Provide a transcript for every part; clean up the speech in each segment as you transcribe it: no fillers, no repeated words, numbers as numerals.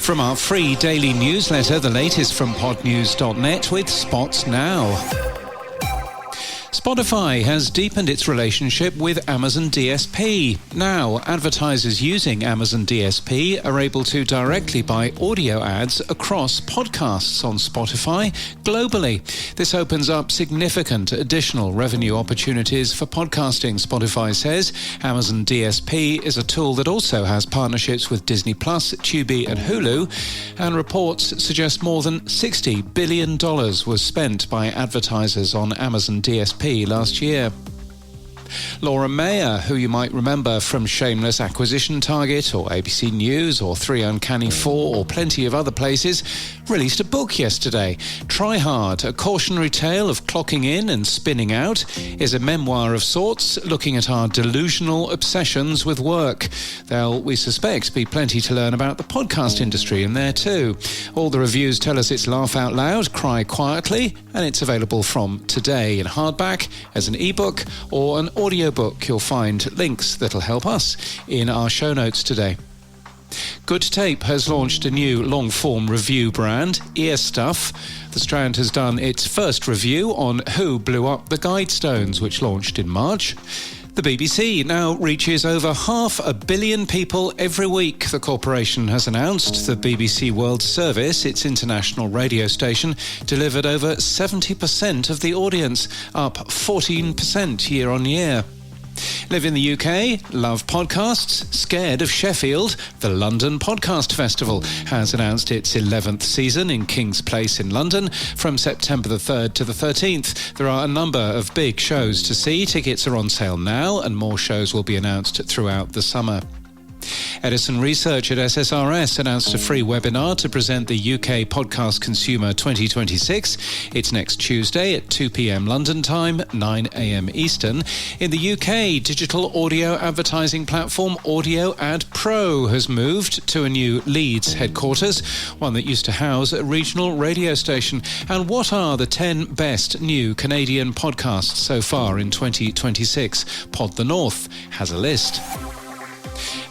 From our free daily newsletter, the latest from podnews.net with Spots Now. Spotify has deepened its relationship with Amazon DSP. Now, advertisers using Amazon DSP are able to directly buy audio ads across podcasts on Spotify globally. This opens up significant additional revenue opportunities for podcasting, Spotify says. Amazon DSP is a tool that also has partnerships with Disney+, Tubi and Hulu, and reports suggest more than $60 billion was spent by advertisers on Amazon DSP last year. Laura Mayer, who you might remember from Shameless, Acquisition Target or ABC News or 3 Uncanny 4 or plenty of other places, released a book yesterday. Try Hard, a cautionary tale of clocking in and spinning out, is a memoir of sorts looking at our delusional obsessions with work. There'll, we suspect, be plenty to learn about the podcast industry in there too. All the reviews tell us it's laugh out loud, cry quietly, and it's available from today in hardback, as an ebook or an audiobook. You'll find links that'll help us in our show notes today. Good Tape has launched a new long-form review brand, Ear Stuff. The Strand has done its first review on Who Blew Up the Guidestones, which launched in March. The BBC now reaches over 500 million people every week. The corporation has announced the BBC World Service, its international radio station, delivered over 70% of the audience, up 14% year on year. Live in the UK, love podcasts, scared of Sheffield? The London Podcast Festival has announced its 11th season in King's Place in London from September the 3rd to the 13th. There are a number of big shows to see. Tickets are on sale now and more shows will be announced throughout the summer. Edison Research at SSRS announced a free webinar to present the UK Podcast Consumer 2026. It's next Tuesday at 2 p.m. London time, 9 a.m. Eastern. In the UK, digital audio advertising platform Audio Ad Pro has moved to a new Leeds headquarters, one that used to house a regional radio station. And what are the 10 best new Canadian podcasts so far in 2026? Pod the North has a list.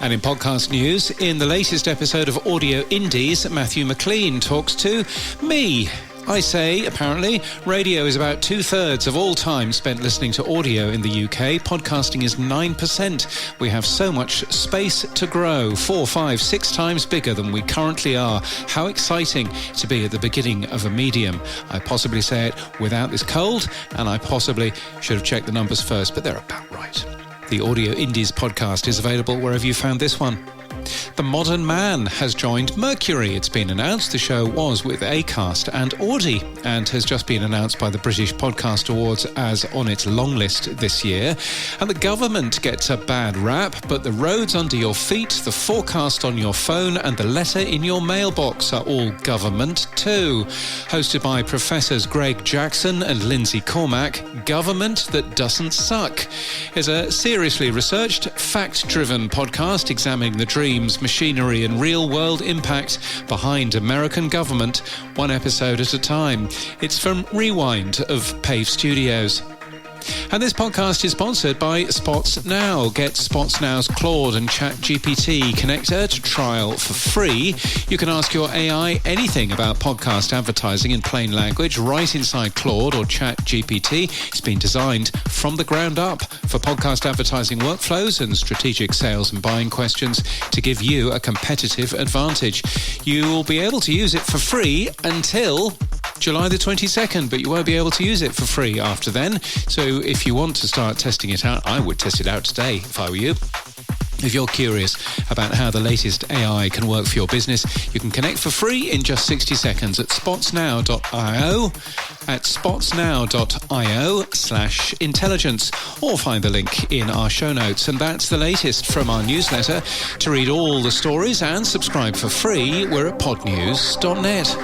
And in podcast news, in the latest episode of Audio Indies, Matthew McLean talks to me. I say, apparently, radio is about 2/3 of all time spent listening to audio in the UK. Podcasting is 9%. We have so much space to grow, 4, 5, 6 times bigger than we currently are. How exciting to be at the beginning of a medium. I possibly say it without this cold, and I possibly should have checked the numbers first, but they're about right. The Audio Indies podcast is available wherever you found this one. The Modern Man has joined Mercury. It's been announced. The show was with Acast and Audi and has just been announced by the British Podcast Awards as on its long list this year. And the government gets a bad rap, but the roads under your feet, the forecast on your phone and the letter in your mailbox are all government too. Hosted by Professors Greg Jackson and Lindsay Cormack, Government That Doesn't Suck is a seriously researched, fact-driven podcast examining the dreams, machinery and real-world impact behind American government, one episode at a time. It's from Rewind of Pave Studios. And this podcast is sponsored by Spots Now. Get Spots Now's Claude and ChatGPT connector to trial for free. You can ask your AI anything about podcast advertising in plain language right inside Claude or ChatGPT. It's been designed from the ground up for podcast advertising workflows and strategic sales and buying questions to give you a competitive advantage. You will be able to use it for free until July the 22nd, but you won't be able to use it for free after then. So if you want to start testing it out, I would test it out today if I were you. If you're curious about how the latest AI can work for your business, you can connect for free in just 60 seconds at spotsnow.io, at spotsnow.io/intelligence, or find the link in our show notes. And that's the latest from our newsletter. To read all the stories and subscribe for free, we're at podnews.net.